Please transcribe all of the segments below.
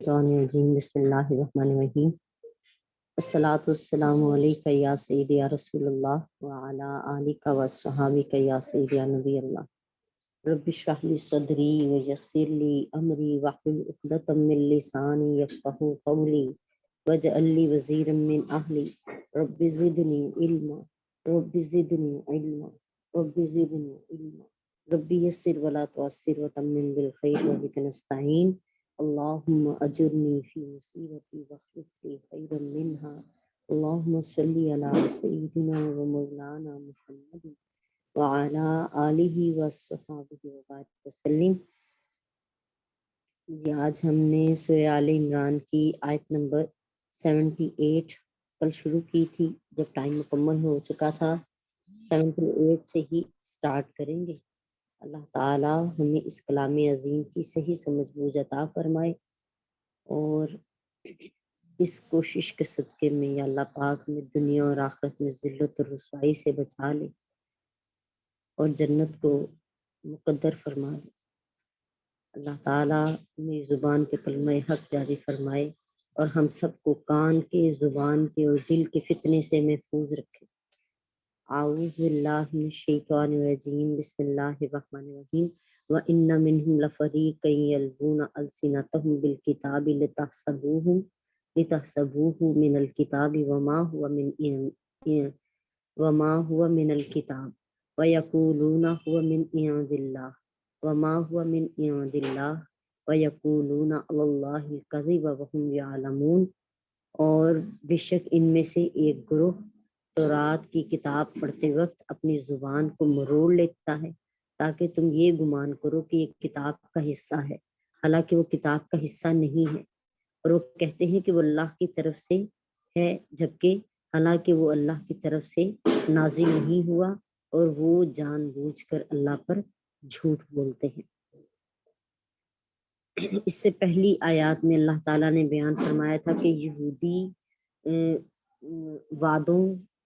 بسم اللہ الرحمن الرحیم الصلاۃ والسلام علیک یا سیدی یا رسول اللہ وعلی آلک وصحابک یا سیدی یا نبی اللہ رب اشرح لی صدری ویسر لی امری واحلل عقدۃ من لسانی یفقہوا قولی واجعل لی وزیرا من اہلی رب زدنی علما رب زدنی علما رب زدنی علما رب یسر ولا تعسر وتمم بالخیر وبک نستعین اللہم اجرنی فی مصیبتی واخلف لی خیرا منہا اللہم صلی علی سیدنا و مولانا محمد وعلی آلہ وصحبہ وبارک وسلم۔ جی آج ہم نے سورہ آل عمران کی آیت نمبر 78 کل شروع کی تھی، جب ٹائم مکمل ہو چکا تھا 78 سے ہی سٹارٹ کریں گے۔ اللہ تعالیٰ ہمیں اس کلام عظیم کی صحیح سمجھ بوجھ عطا فرمائے، اور اس کوشش کے صدقے میں یا اللہ پاک ہمیں دنیا اور آخرت میں ذلت اور رسوائی سے بچا لے اور جنت کو مقدر فرما لے۔ اللہ تعالیٰ ہمیں زبان کے کلمہ حق جاری فرمائے اور ہم سب کو کان کے، زبان کے اور دل کے فتنے سے محفوظ رکھے۔ اعوذ باللہ من الشیطان الرجیم، بسم اللہ الرحمن الرحیم۔ وَإِنَّ مِنْهُمْ لَفَرِيقًا يَلْوُونَ أَلْسِنَتَهُم بِالْكِتَابِ لِتَحْسَبُوهُ مِنَ الْكِتَابِ وَمَا هُوَ مِنَ الْكِتَابِ وَيَقُولُونَ هُوَ مِنْ عِندِ اللَّهِ وَمَا هُوَ مِنْ عِندِ اللَّهِ وَيَقُولُونَ عَلَى اللَّهِ الْكَذِبَ وَهُمْ يَعْلَمُونَ۔ اور بے شک ان میں سے ایک گروہ تورات کی کتاب پڑھتے وقت اپنی زبان کو مروڑ لیتا ہے تاکہ تم یہ گمان کرو کہ یہ کتاب کا حصہ ہے، حالانکہ وہ کتاب کا حصہ نہیں ہے، اور وہ کہتے ہیں کہ وہ اللہ کی طرف سے ہے، جبکہ حالانکہ وہ اللہ کی طرف سے نازل نہیں ہوا، اور وہ جان بوجھ کر اللہ پر جھوٹ بولتے ہیں۔ اس سے پہلی آیات میں اللہ تعالیٰ نے بیان فرمایا تھا کہ یہودی وعدوں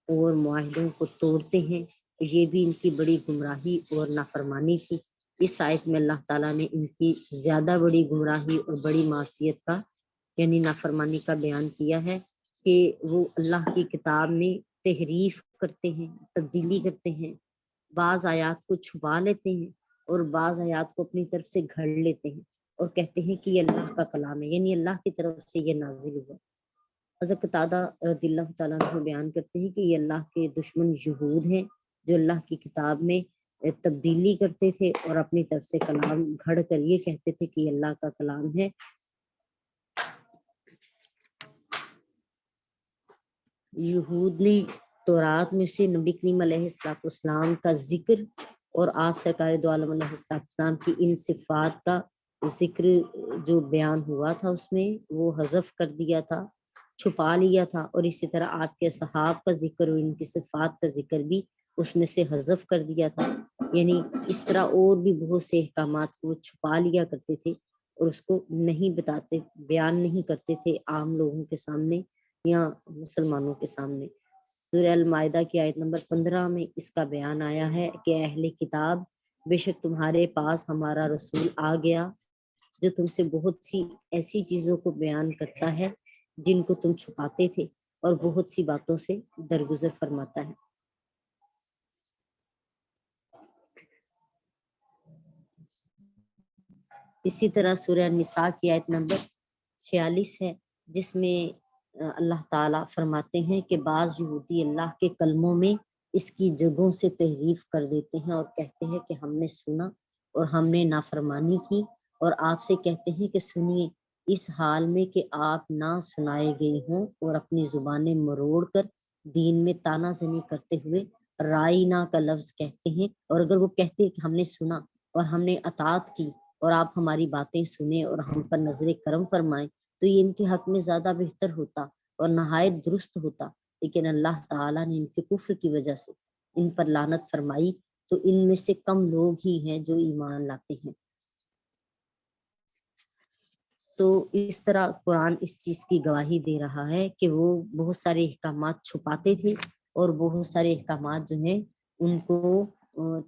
اور معاہدوں کو توڑتے ہیں، یہ بھی ان کی بڑی گمراہی اور نافرمانی تھی۔ اس آیت میں اللہ تعالیٰ نے ان کی زیادہ بڑی گمراہی اور بڑی معصیت کا یعنی نافرمانی کا بیان کیا ہے کہ وہ اللہ کی کتاب میں تحریف کرتے ہیں، تبدیلی کرتے ہیں، بعض آیات کو چھپا لیتے ہیں اور بعض آیات کو اپنی طرف سے گھڑ لیتے ہیں اور کہتے ہیں کہ یہ اللہ کا کلام ہے، یعنی اللہ کی طرف سے یہ نازل ہوا۔ حضرت قتادہ رضی اللہ تعالیٰ عنہ بیان کرتے ہیں کہ یہ اللہ کے دشمن یہود ہیں جو اللہ کی کتاب میں تبدیلی کرتے تھے اور اپنی طرف سے کلام گھڑ کر یہ کہتے تھے کہ یہ اللہ کا کلام ہے۔ یہود نے تورات میں سے نبی کریم علیہ السلام کا ذکر اور آپ سرکار دو عالم علیہ السلام کی ان صفات کا ذکر جو بیان ہوا تھا اس میں وہ حذف کر دیا تھا، چھپا لیا تھا، اور اسی طرح آپ کے صحاب کا ذکر اور ان کی صفات کا ذکر بھی اس میں سے حذف کر دیا تھا، یعنی اس طرح اور بھی بہت سے احکامات کو چھپا لیا کرتے تھے اور اس کو نہیں بتاتے، بیان نہیں کرتے تھے عام لوگوں کے سامنے یا مسلمانوں کے سامنے۔ سورہ المائدہ کی آیت نمبر 15 میں اس کا بیان آیا ہے کہ اہل کتاب بے شک تمہارے پاس ہمارا رسول آ گیا جو تم سے بہت سی ایسی چیزوں کو بیان کرتا ہے جن کو تم چھپاتے تھے اور بہت سی باتوں سے درگزر فرماتا ہے۔ اسی طرح سورہ نساء کی آیت نمبر 46 ہے جس میں اللہ تعالیٰ فرماتے ہیں کہ بعض یہودی اللہ کے کلموں میں اس کی جگہوں سے تحریف کر دیتے ہیں اور کہتے ہیں کہ ہم نے سنا اور ہم نے نافرمانی کی، اور آپ سے کہتے ہیں کہ سنیے، اس حال میں کہ آپ نہ سنائے گئے ہوں اور اپنی زبانیں مروڑ کر دین میں تانا زنی کرتے ہوئے رائنا کا لفظ کہتے ہیں، اور اگر وہ کہتے ہیں کہ ہم نے سنا اور ہم نے اطاعت کی اور آپ ہماری باتیں سنیں اور ہم پر نظر کرم فرمائیں تو یہ ان کے حق میں زیادہ بہتر ہوتا اور نہایت درست ہوتا، لیکن اللہ تعالیٰ نے ان کے کفر کی وجہ سے ان پر لعنت فرمائی، تو ان میں سے کم لوگ ہی ہیں جو ایمان لاتے ہیں۔ تو اس طرح قرآن اس چیز کی گواہی دے رہا ہے کہ وہ بہت سارے احکامات چھپاتے تھے اور بہت سارے احکامات جو ہیں ان کو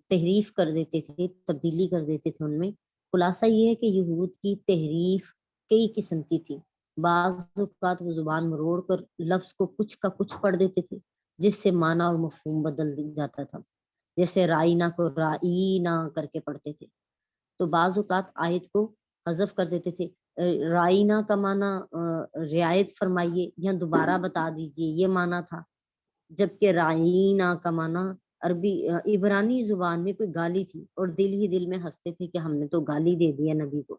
تحریف کر دیتے تھے، تبدیلی کر دیتے تھے ان میں۔ خلاصہ یہ ہے کہ یہود کی تحریف کئی قسم کی تھی۔ بعض اوقات وہ زبان مروڑ کر لفظ کو کچھ کا کچھ پڑھ دیتے تھے، جس سے معنی اور مفہوم بدل جاتا تھا، جیسے رائنا کو رائینا کر کے پڑھتے تھے۔ تو بعض اوقات آیت کو حذف کر دیتے تھے، رائنا کا معنی رعایت فرمائیے یا دوبارہ بتا دیجئے، یہ معنی تھا، جبکہ رائینا کا معنی عربی عبرانی زبان میں کوئی گالی تھی، اور دل ہی دل میں ہنستے تھے کہ ہم نے تو گالی دے دیا نبی کو،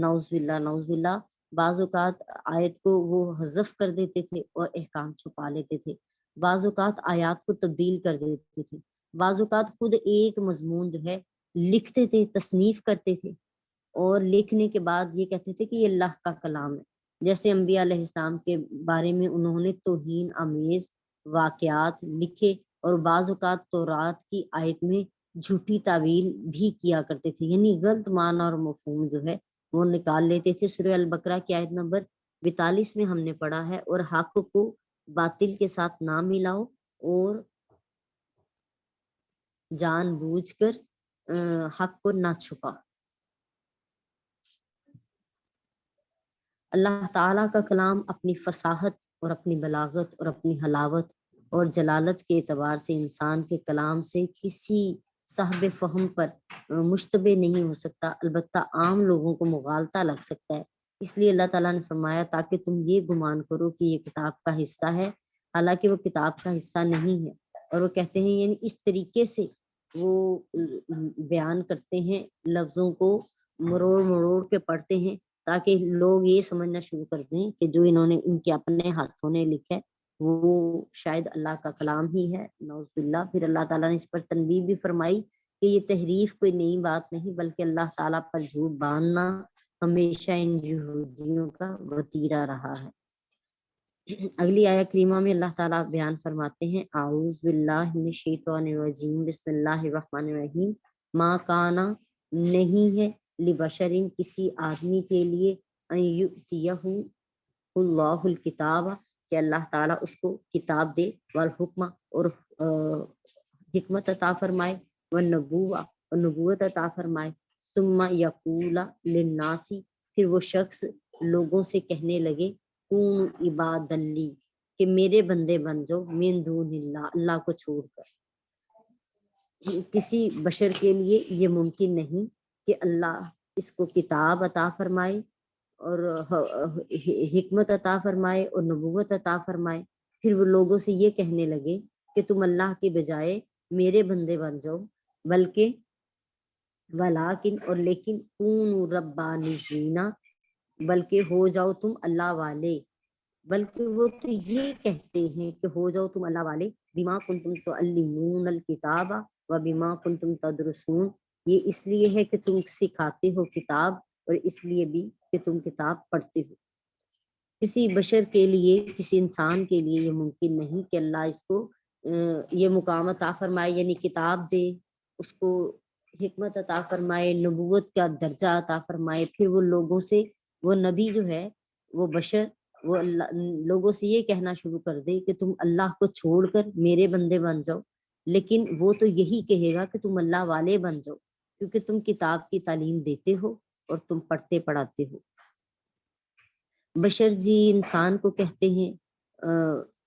نعوذ باللہ نعوذ باللہ۔ بعض اوقات آیت کو وہ حذف کر دیتے تھے اور احکام چھپا لیتے تھے، بعض اوقات آیات کو تبدیل کر دیتے تھے، بعض اوقات خود ایک مضمون جو ہے لکھتے تھے، تصنیف کرتے تھے، اور لکھنے کے بعد یہ کہتے تھے کہ یہ اللہ کا کلام ہے۔ جیسے انبیاء علیہ السلام کے بارے میں انہوں نے توہین آمیز واقعات لکھے، اور بعض اوقات تورات کی آیت میں جھوٹی تعویل بھی کیا کرتے تھے، یعنی غلط معنی اور مفہوم جو ہے وہ نکال لیتے تھے۔ سورہ البقرہ کی آیت نمبر 42 میں ہم نے پڑھا ہے، اور حق کو باطل کے ساتھ نہ ملاؤ اور جان بوجھ کر حق کو نہ چھپا۔ اللہ تعالیٰ کا کلام اپنی فصاحت اور اپنی بلاغت اور اپنی حلاوت اور جلالت کے اعتبار سے انسان کے کلام سے کسی صاحب فہم پر مشتبہ نہیں ہو سکتا، البتہ عام لوگوں کو مغالطہ لگ سکتا ہے۔ اس لیے اللہ تعالیٰ نے فرمایا تاکہ تم یہ گمان کرو کہ یہ کتاب کا حصہ ہے، حالانکہ وہ کتاب کا حصہ نہیں ہے۔ اور وہ کہتے ہیں، یعنی اس طریقے سے وہ بیان کرتے ہیں، لفظوں کو مروڑ مروڑ کے پڑھتے ہیں تاکہ لوگ یہ سمجھنا شروع کر دیں کہ جو انہوں نے ان کے اپنے ہاتھوں نے لکھا ہے وہ شاید اللہ کا کلام ہی ہے، نعوذ باللہ۔ پھر اللہ تعالیٰ نے اس پر تنبیہ بھی فرمائی کہ یہ تحریف کوئی نئی بات نہیں، بلکہ اللہ تعالیٰ پر جھوٹ باندھنا ہمیشہ ان یہودیوں کا وتیرہ رہا ہے۔ اگلی آیت کریمہ میں اللہ تعالیٰ بیان فرماتے ہیں، اعوذ باللہ من الشیطان الرجیم، بسم اللہ الرحمن الرحیم، ما کانا نہیں ہے لبشرین کسی آدمی کے لیے، ان یؤتیہ اللہ الکتاب کہ اللہ تعالیٰ اس کو کتاب دے، والحکمہ اور حکمت عطا فرمائے، والنبوہ اور نبوت عطا فرمائے، ثم یقول للناس پھر وہ شخص لوگوں سے کہنے لگے، کون عباد لی کہ میرے بندے بن جاؤ، من دون اللہ اللہ کو چھوڑ کر۔ کسی بشر کے لیے یہ ممکن نہیں کہ اللہ اس کو کتاب عطا فرمائے اور حکمت عطا فرمائے اور نبوت عطا فرمائے، پھر وہ لوگوں سے یہ کہنے لگے کہ تم اللہ کے بجائے میرے بندے بن جاؤ، بلکہ ولیکن اور لیکن کونوا ربانیین بلکہ ہو جاؤ تم اللہ والے، بلکہ وہ تو یہ کہتے ہیں کہ ہو جاؤ تم اللہ والے، بما کنتم تعلمون الکتاب و بما کنتم تدرسون، یہ اس لیے ہے کہ تم سکھاتے ہو کتاب اور اس لیے بھی کہ تم کتاب پڑھتے ہو۔ کسی بشر کے لیے، کسی انسان کے لیے یہ ممکن نہیں کہ اللہ اس کو یہ مقام عطا فرمائے، یعنی کتاب دے، اس کو حکمت عطا فرمائے، نبوت کا درجہ عطا فرمائے، پھر وہ لوگوں سے، وہ نبی جو ہے، وہ بشر، وہ اللہ لوگوں سے یہ کہنا شروع کر دے کہ تم اللہ کو چھوڑ کر میرے بندے بن جاؤ، لیکن وہ تو یہی کہے گا کہ تم اللہ والے بن جاؤ، کیونکہ تم کتاب کی تعلیم دیتے ہو اور تم پڑھتے پڑھاتے ہو۔ بشر جی انسان کو کہتے ہیں،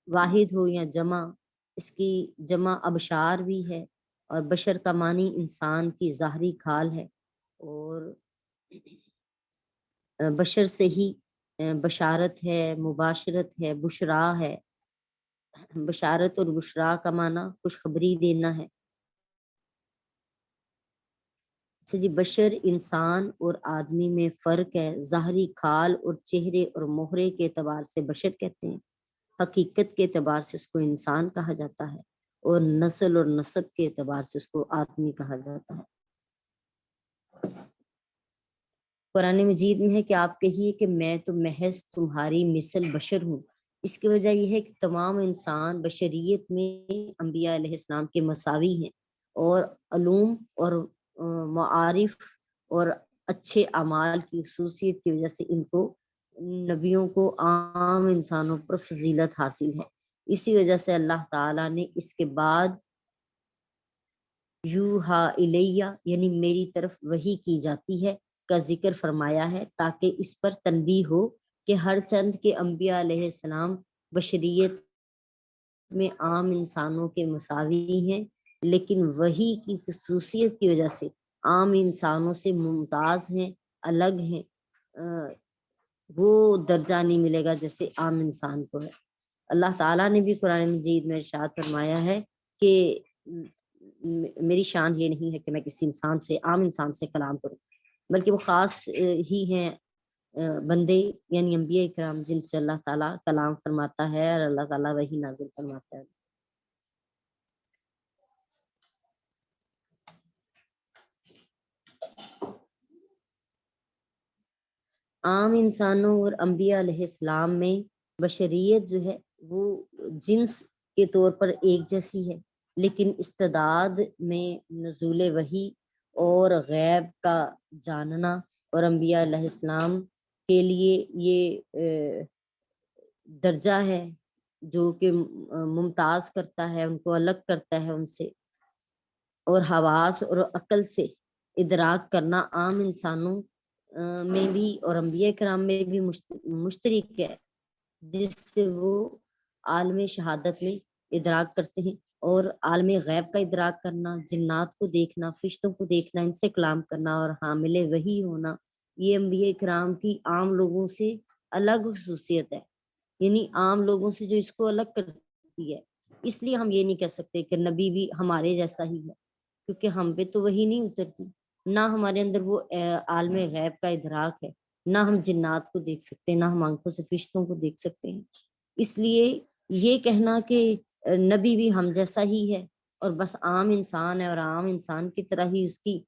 واحد ہو یا جمع، اس کی جمع ابشار بھی ہے، اور بشر کا معنی انسان کی ظاہری کھال ہے، اور بشر سے ہی بشارت ہے، مباشرت ہے، بشرا ہے۔ بشارت اور بشرا کا معنی خوشخبری دینا ہے۔ اچھا جی، بشر انسان اور آدمی میں فرق ہے، ظاہری کھال اور چہرے اور مہرے کے اعتبار سے بشر کہتے ہیں، حقیقت کے اعتبار سے اس کو انسان کہا جاتا ہے، اور نسل اور نسب کے اعتبار سے اس کو آدمی کہا جاتا ہے۔ قرآن مجید میں ہے کہ آپ کہیے کہ میں تو محض تمہاری مثل بشر ہوں۔ اس کی وجہ یہ ہے کہ تمام انسان بشریت میں انبیاء علیہ السلام کے مساوی ہیں، اور علوم اور معارف اور اچھے اعمال کی خصوصیت کی وجہ سے ان کو، نبیوں کو، عام انسانوں پر فضیلت حاصل ہے۔ اسی وجہ سے اللہ تعالیٰ نے اس کے بعد یوحا الیہ یعنی میری طرف وحی کی جاتی ہے، کا ذکر فرمایا ہے تاکہ اس پر تنبیہ ہو کہ ہر چند کے انبیاء علیہ السلام بشریت میں عام انسانوں کے مساوی ہیں، لیکن وہی کی خصوصیت کی وجہ سے عام انسانوں سے ممتاز ہیں، الگ ہیں۔ وہ درجہ نہیں ملے گا جیسے عام انسان کو ہے۔ اللہ تعالیٰ نے بھی قرآن مجید میں ارشاد فرمایا ہے کہ میری شان یہ نہیں ہے کہ میں کسی انسان سے، عام انسان سے کلام کروں، بلکہ وہ خاص ہی ہیں بندے یعنی انبیاء کرام جن سے اللہ تعالیٰ کلام فرماتا ہے اور اللہ تعالیٰ وہی نازل فرماتا ہے۔ عام انسانوں اور انبیاء علیہ السلام میں بشریت جو ہے وہ جنس کے طور پر ایک جیسی ہے، لیکن استعداد میں نزول وحی اور غیب کا جاننا اور انبیاء علیہ السلام کے لیے یہ درجہ ہے جو کہ ممتاز کرتا ہے، ان کو الگ کرتا ہے ان سے، اور حواس اور عقل سے ادراک کرنا عام انسانوں میں بھی اور انبیاء کرام میں بھی مشترک ہے، جس سے وہ عالم شہادت میں ادراک کرتے ہیں، اور عالم غیب کا ادراک کرنا، جنات کو دیکھنا، فرشتوں کو دیکھنا، ان سے کلام کرنا اور حامل وحی ہونا، یہ انبیاء کرام کی عام لوگوں سے الگ خصوصیت ہے، یعنی عام لوگوں سے جو اس کو الگ کرتی ہے۔ اس لیے ہم یہ نہیں کہہ سکتے کہ نبی بھی ہمارے جیسا ہی ہے، کیونکہ ہم پہ تو وہی نہیں اترتی، نہ ہمارے اندر وہ عالم غیب کا ادراک ہے، نہ ہم جنات کو دیکھ سکتے، نہ ہم آنکھوں سے فرشتوں کو دیکھ سکتے ہیں۔ اس لیے یہ کہنا کہ نبی بھی ہم جیسا ہی ہے اور بس عام انسان ہے اور عام انسان کی طرح ہی اس کی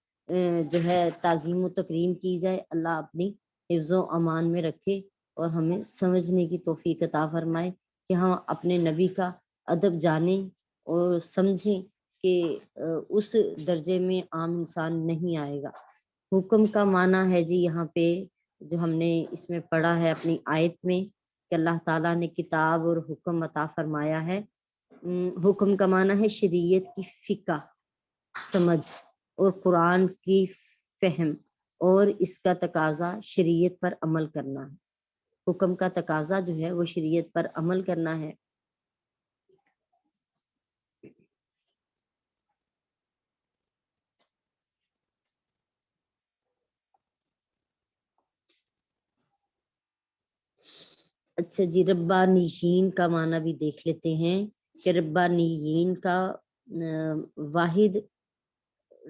جو ہے تعظیم و تکریم کی جائے، اللہ اپنی حفظ و امان میں رکھے اور ہمیں سمجھنے کی توفیق عطا فرمائے کہ ہم اپنے نبی کا ادب جانیں اور سمجھیں کہ اس درجے میں عام انسان نہیں آئے گا۔ حکم کا معنی ہے جی یہاں پہ جو ہم نے اس میں پڑھا ہے اپنی آیت میں کہ اللہ تعالیٰ نے کتاب اور حکم عطا فرمایا ہے۔ حکم کا معنی ہے شریعت کی فقہ، سمجھ اور قرآن کی فہم، اور اس کا تقاضا شریعت پر عمل کرنا ہے۔ حکم کا تقاضا جو ہے وہ شریعت پر عمل کرنا ہے۔ اچھا جی، ربانیین کا معنی بھی دیکھ لیتے ہیں کہ ربانیین کا واحد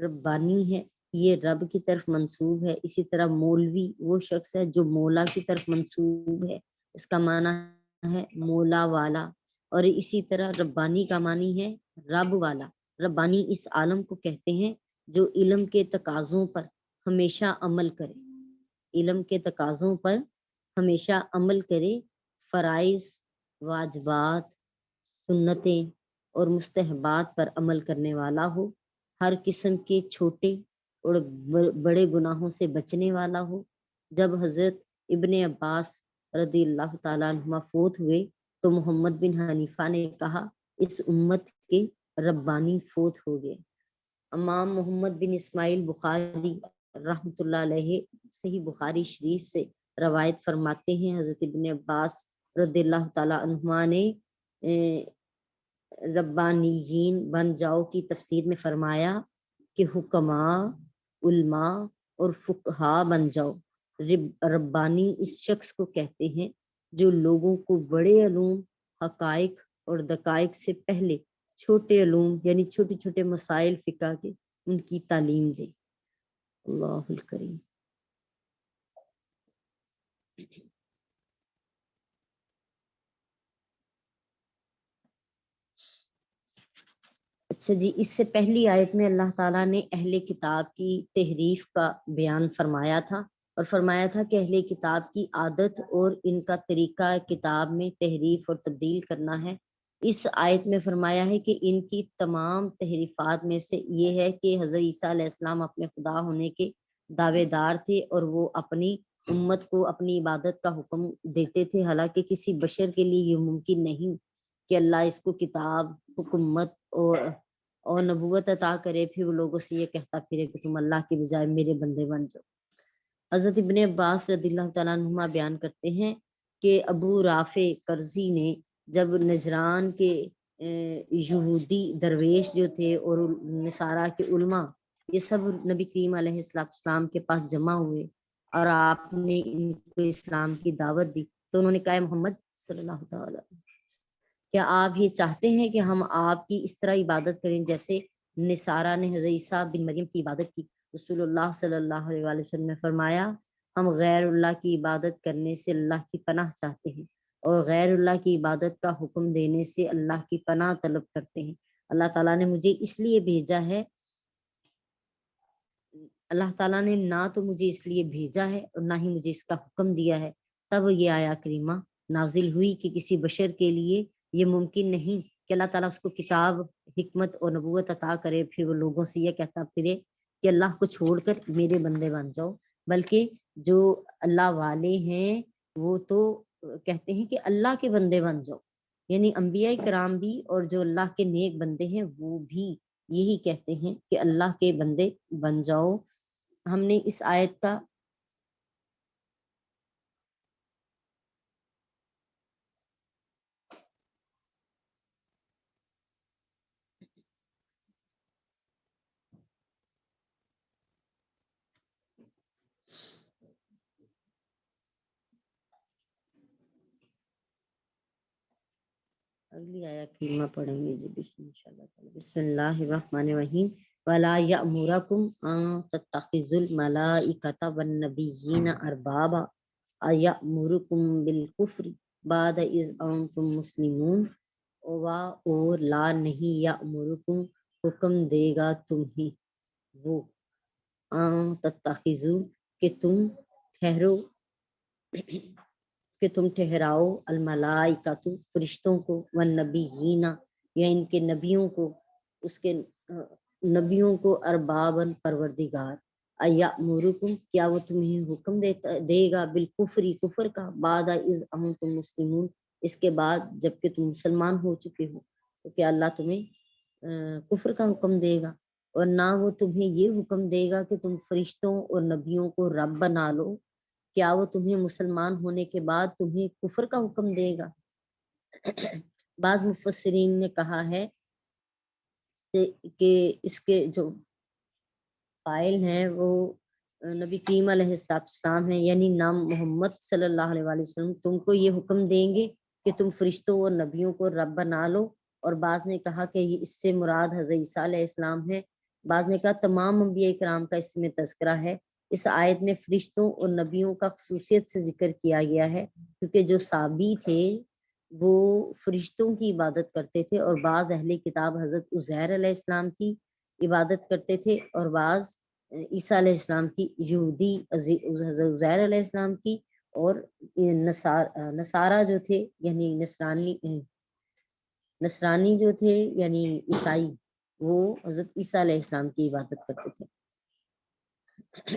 ربانی ہے، یہ رب کی طرف منسوب ہے۔ اسی طرح مولوی وہ شخص ہے جو مولا کی طرف منسوب ہے، اس کا معنی ہے مولا والا۔ اور اسی طرح ربانی کا معنی ہے رب والا۔ ربانی اس عالم کو کہتے ہیں جو علم کے تقاضوں پر ہمیشہ عمل کرے، علم کے تقاضوں پر ہمیشہ عمل کرے، فرائض، واجبات، سنتیں اور مستحبات پر عمل کرنے والا ہو، ہر قسم کے چھوٹے اور بڑے گناہوں سے بچنے والا ہو۔ جب حضرت ابن عباس رضی اللہ تعالیٰ عنہما فوت ہوئے تو محمد بن حنیفہ نے کہا اس امت کے ربانی فوت ہو گئے۔ امام محمد بن اسماعیل بخاری رحمۃ اللہ علیہ صحیح بخاری شریف سے روایت فرماتے ہیں حضرت ابن عباس رضی اللہ تعالیٰ عنہما نے ربانیین بن جاؤ کی تفسیر میں فرمایا کہ حکماء، علماء اور فقہاء بن جاؤ۔ ربانی اس شخص کو کہتے ہیں جو لوگوں کو بڑے علوم، حقائق اور دقائق سے پہلے چھوٹے علوم یعنی چھوٹے چھوٹے مسائل فقہ کے ان کی تعلیم دے۔ اللہ الکریم۔ اچھا جی، اس سے پہلی آیت میں اللہ تعالیٰ نے اہل کتاب کی تحریف کا بیان فرمایا تھا اور فرمایا تھا کہ اہل کتاب کی عادت اور ان کا طریقہ کتاب میں تحریف اور تبدیل کرنا ہے۔ اس آیت میں فرمایا ہے کہ ان کی تمام تحریفات میں سے یہ ہے کہ حضرت عیسیٰ علیہ السلام اپنے خدا ہونے کے دعوے دار تھے اور وہ اپنی امت کو اپنی عبادت کا حکم دیتے تھے، حالانکہ کسی بشر کے لیے یہ ممکن نہیں کہ اللہ اس کو کتاب، حکومت اور نبوت عطا کرے، پھر وہ لوگوں سے یہ کہتا پھرے کہ تم اللہ کے بجائے میرے بندے بن جاؤ۔ حضرت ابن عباس رضی اللہ تعالیٰ عنہما بیان کرتے ہیں کہ ابو رافع کرزی نے جب نجران کے یہودی درویش جو تھے اور نصارہ کے علماء یہ سب نبی کریم علیہ السلام کے پاس جمع ہوئے اور آپ نے ان کو اسلام کی دعوت دی تو انہوں نے کہا محمد صلی اللہ تعالی کیا آپ یہ چاہتے ہیں کہ ہم آپ کی اس طرح عبادت کریں جیسے نصارہ نے حضرت عیسیٰ بن مریم کی عبادت کی؟ رسول اللہ صلی اللہ علیہ وسلم نے فرمایا ہم غیر اللہ کی عبادت کرنے سے اللہ کی پناہ چاہتے ہیں اور غیر اللہ کی عبادت کا حکم دینے سے اللہ کی پناہ طلب کرتے ہیں۔ اللہ تعالیٰ نے مجھے اس لیے بھیجا ہے، اللہ تعالیٰ نے نہ تو مجھے اس لیے بھیجا ہے اور نہ ہی مجھے اس کا حکم دیا ہے۔ تب یہ آیا کریمہ نازل ہوئی کہ کسی بشر کے لیے یہ ممکن نہیں کہ اللہ تعالیٰ اس کو کتاب، حکمت اور نبوت عطا کرے، پھر وہ لوگوں سے یہ کہتا پھرے کہ اللہ کو چھوڑ کر میرے بندے بن جاؤ، بلکہ جو اللہ والے ہیں وہ تو کہتے ہیں کہ اللہ کے بندے بن جاؤ، یعنی انبیاء کرام بھی اور جو اللہ کے نیک بندے ہیں وہ بھی یہی کہتے ہیں کہ اللہ کے بندے بن جاؤ۔ ہم نے اس آیت کا اگلی آیا کریمہ پڑھیں گے جی بسم اللہ الرحمن الرحیم ولا یأمرکم ان تتخذوا الملائکۃ والنبیین اربابا ایأمرکم بالکفر بعد اذ انتم مسلمون اور لا نہیں یأمرکم حکم دے گا تمہیں وہ ان تتخذوا کہ تم ٹھہرو کہ تم ٹھہراؤ الملائکۃ فرشتوں کو والنبیین یا ان کے نبیوں کو، اس کے نبیوں کو اربابن پروردگار، ایامرکم کیا وہ تمہیں حکم دے گا بالکفری کفر کا، بعد اذ انتم مسلمون اس کے بعد جب کہ تم مسلمان ہو چکے ہو، تو کیا اللہ تمہیں کفر کا حکم دے گا؟ اور نہ وہ تمہیں یہ حکم دے گا کہ تم فرشتوں اور نبیوں کو رب بنا لو، کیا وہ تمہیں مسلمان ہونے کے بعد تمہیں کفر کا حکم دے گا؟ بعض مفسرین نے کہا ہے کہ اس کے جو قائل ہیں وہ نبی کریم علیہ السلام ہیں، یعنی نام محمد صلی اللہ علیہ وسلم تم کو یہ حکم دیں گے کہ تم فرشتوں اور نبیوں کو رب بنا لو، اور بعض نے کہا کہ اس سے مراد حضرت عیسیٰ علیہ السلام ہے، بعض نے کہا تمام انبیاء کرام کا اس میں تذکرہ ہے۔ اس آیت میں فرشتوں اور نبیوں کا خصوصیت سے ذکر کیا گیا ہے، کیونکہ جو صحابی تھے وہ فرشتوں کی عبادت کرتے تھے، اور بعض اہل کتاب حضرت عزیر علیہ السلام کی عبادت کرتے تھے، اور بعض عیسیٰ علیہ السلام کی، یہودی حضرت عزیر علیہ السلام کی، اور نصارہ جو تھے یعنی نصرانی جو تھے یعنی عیسائی، وہ حضرت عیسیٰ علیہ السلام کی عبادت کرتے تھے۔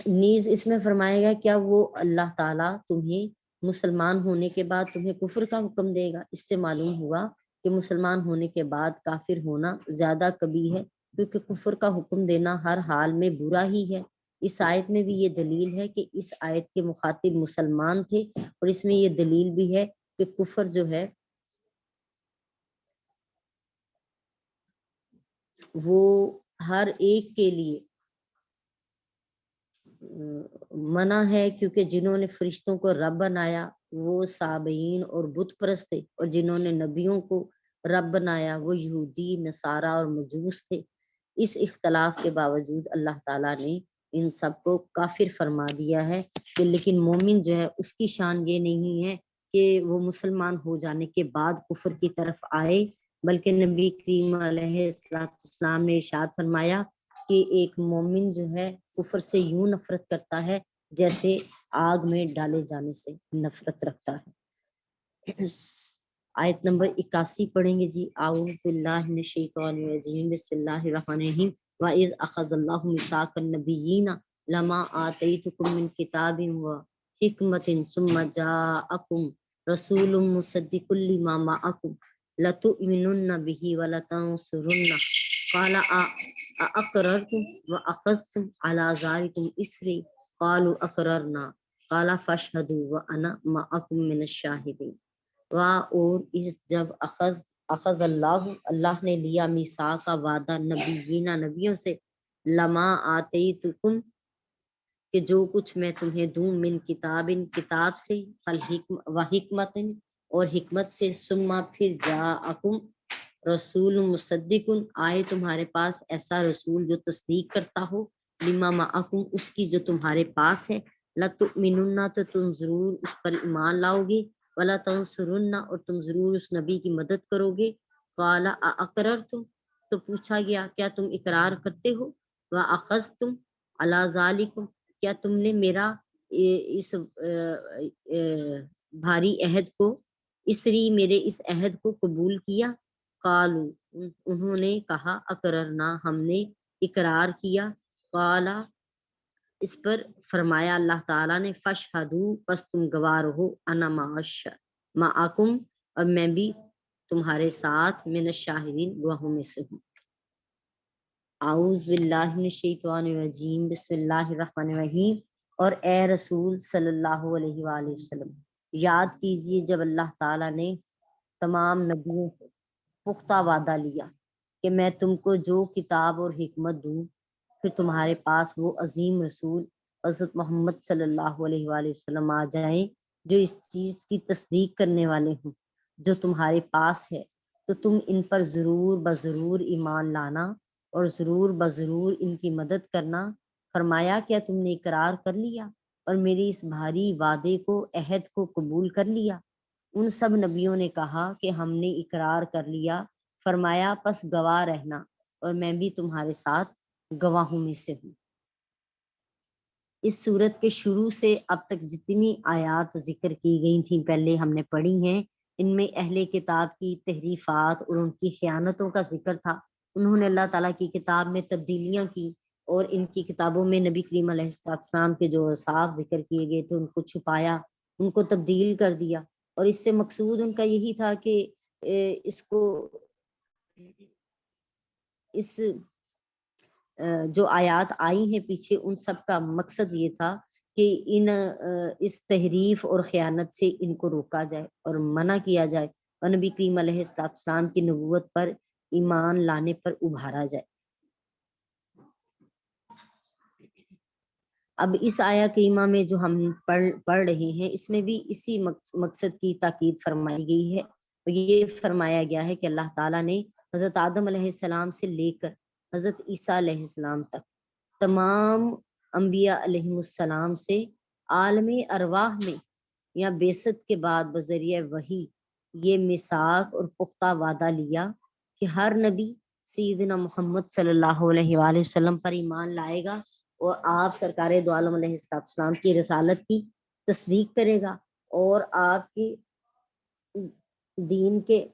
نیز اس میں فرمایا گیا کیا وہ اللہ تعالیٰ تمہیں مسلمان ہونے کے بعد تمہیں کفر کا حکم دے گا؟ اس سے معلوم ہوا کہ مسلمان ہونے کے بعد کافر ہونا زیادہ کبھی ہے، کیونکہ کفر کا حکم دینا ہر حال میں برا ہی ہے۔ اس آیت میں بھی یہ دلیل ہے کہ اس آیت کے مخاطب مسلمان تھے، اور اس میں یہ دلیل بھی ہے کہ کفر جو ہے وہ ہر ایک کے لیے منع ہے، کیونکہ جنہوں نے فرشتوں کو رب بنایا وہ صابئین اور بت پرست تھے، اور جنہوں نے نبیوں کو رب بنایا وہ یہودی، نصارہ اور مجوس تھے۔ اس اختلاف کے باوجود اللہ تعالیٰ نے ان سب کو کافر فرما دیا ہے، کہ لیکن مومن جو ہے اس کی شان یہ نہیں ہے کہ وہ مسلمان ہو جانے کے بعد کفر کی طرف آئے، بلکہ نبی کریم علیہ السلام نے ارشاد فرمایا کہ ایک مومن جو ہے کفر سے یوں نفرت کرتا ہے جیسے آگ میں ڈالے جانے سے نفرت رکھتا ہے۔ آیت نمبر 81 پڑھیں گے جی۔ اعوذ باللہ من الشیطان الرجیم بسم اللہ الرحمن الرحیم وَإِذْ أَخَذَ اللَّهُ مِيثَاقَ النَّبِيِّينَ لَمَا آتَيْتُكُم مِّن كِتَابٍ وَحِكْمَةٍ ثُمَّ جَاءَكُم رَّسُولٌ مُصَدِّقٌ لِّمَا مَعَكُمْ لَتُؤْمِنُنَّ بِهِ وَلَتَنصُرُنَّهُ قَالَ أَأَقْرَرْتُمْ وَأَخَذْتُمْ عَلَىٰ ذَٰلِكُمْ إِصْرِي قالوا اقررنا قال فاشهدوا وانا معكم من الشاہدین۔ اور اس جب اخذ اللہ نے لیا میثاق کا وعدہ نبیین نبیوں سے، لما آتیتکم کہ جو کچھ میں تمہیں دوں، من کتاب سے، و حکمت اور حکمت سے، ثم پھر جاءکم رسول مصدق آئے تمہارے پاس ایسا رسول جو تصدیق کرتا ہو، لما معکم اس کی جو تمہارے پاس ہے، لتؤمنن تو تم ضرور اس پر ایمان لاؤ گے، ولا تنصرن اور تم ضرور اس نبی کی مدد کرو گے۔ قال اقررتم تو پوچھا گیا کیا تم اقرار کرتے ہو، واخذتم علی ذالکم کیا تم نے میرا اس بھاری عہد کو، میرے اس عہد کو قبول کیا۔ قالو انہوں نے کہا اقررنا ہم نے اقرار کیا۔ قال اس پر فرمایا اللہ تعالیٰ نے فاشہدوا پس تم گواہ رہو، انا معکم اور میں بھی تمہارے ساتھ، من الشاہدین گواہوں میں سے ہوں۔ اعوذ باللہ من الشیطان الرجیم، بسم اللہ الرحمن الرحیم۔ اور اے رسول صلی اللہ علیہ وآلہ وسلم یاد کیجئے جب اللہ تعالیٰ نے تمام نبیوں کو پختہ وعدہ لیا کہ میں تم کو جو کتاب اور حکمت دوں، پھر تمہارے پاس وہ عظیم رسول حضرت محمد صلی اللہ علیہ وآلہ وسلم آ جائیں جو اس چیز کی تصدیق کرنے والے ہوں جو تمہارے پاس ہے، تو تم ان پر ضرور بضرور ایمان لانا اور ضرور بضرور ان کی مدد کرنا۔ فرمایا کیا تم نے اقرار کر لیا اور میرے اس بھاری وعدے کو، عہد کو قبول کر لیا؟ ان سب نبیوں نے کہا کہ ہم نے اقرار کر لیا۔ فرمایا پس گواہ رہنا اور میں بھی تمہارے ساتھ گواہوں میں سے ہوں۔ اس صورت کے شروع سے اب تک جتنی آیات ذکر کی گئی تھیں پہلے ہم نے پڑھی ہیں، ان میں اہل کتاب کی تحریفات اور ان کی خیانتوں کا ذکر تھا۔ انہوں نے اللہ تعالیٰ کی کتاب میں تبدیلیاں کی اور ان کی کتابوں میں نبی کریم علیہ السلام کے جو صاف ذکر کیے گئے تھے ان کو چھپایا، ان کو تبدیل کر دیا، اور اس سے مقصود ان کا یہی تھا کہ اس کو اس جو آیات آئی ہیں پیچھے ان سب کا مقصد یہ تھا کہ اس تحریف اور خیانت سے ان کو روکا جائے اور منع کیا جائے اور نبی کریم علیہ السلام کی نبوت پر ایمان لانے پر ابھارا جائے۔ اب اس آیہ کریمہ میں جو ہم پڑھ رہے ہیں اس میں بھی اسی مقصد کی تاکید فرمائی گئی ہے، اور یہ فرمایا گیا ہے کہ اللہ تعالیٰ نے حضرت آدم علیہ السلام سے لے کر حضرت عیسیٰ علیہ السلام تک تمام انبیاء علیہ السلام سے عالم ارواح میں یا بعثت کے بعد بذریعہ وحی یہ میثاق اور پختہ وعدہ لیا کہ ہر نبی سیدنا محمد صلی اللہ علیہ وآلہ وسلم پر ایمان لائے گا اور آپ سرکار دو عالم علیہ السلام کی رسالت کی تصدیق کرے گا اور آپ کی دین کے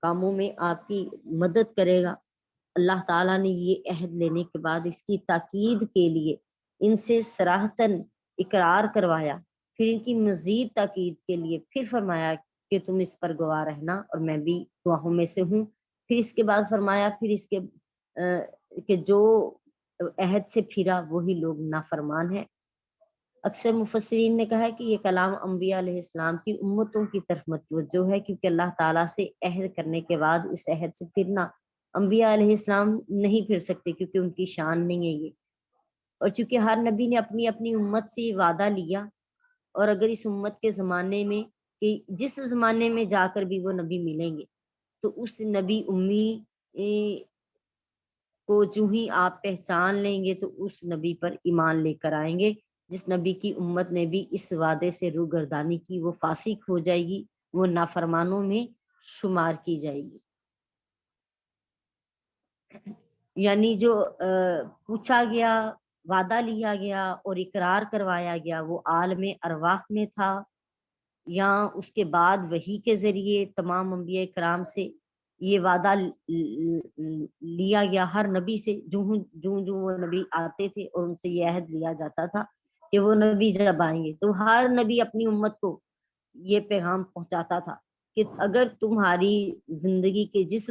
کاموں میں آپ کی مدد کرے گا۔ اللہ تعالیٰ نے یہ عہد لینے کے بعد اس کی تاکید کے لیے ان سے صراحتاً اقرار کروایا، پھر ان کی مزید تاکید کے لیے پھر فرمایا کہ تم اس پر گواہ رہنا اور میں بھی گواہوں میں سے ہوں۔ پھر اس کے بعد فرمایا پھر اس کے کہ جو عہد سے پھرا وہی لوگ نافرمان ہیں۔ اکثر مفسرین نے کہا ہے کہ یہ کلام انبیاء علیہ السلام کی امتوں کی طرف متوجہ ہے، کیونکہ اللہ تعالیٰ سے عہد کرنے کے بعد اس عہد سے پھرنا انبیاء علیہ السلام نہیں پھر سکتے کیونکہ ان کی شان نہیں ہے یہ، اور چونکہ ہر نبی نے اپنی اپنی امت سے وعدہ لیا، اور اگر اس امت کے زمانے میں کہ جس زمانے میں جا کر بھی وہ نبی ملیں گے تو اس نبی امی کو جو ہی آپ پہچان لیں گے تو اس نبی پر ایمان لے کر آئیں گے۔ جس نبی کی امت نے بھی اس وعدے سے روگردانی کی وہ فاسق ہو جائے گی، وہ نافرمانوں میں شمار کی جائے گی۔ یعنی جو پوچھا گیا، وعدہ لیا گیا اور اقرار کروایا گیا وہ عالم ارواح میں تھا، یا اس کے بعد وحی کے ذریعے تمام انبیاء کرام سے یہ وعدہ لیا گیا ہر نبی سے، جو وہ نبی آتے تھے اور ان سے یہ عہد لیا جاتا تھا کہ وہ نبی جب آئیں گے تو ہر نبی اپنی امت کو یہ پیغام پہنچاتا تھا کہ اگر تمہاری زندگی کے جس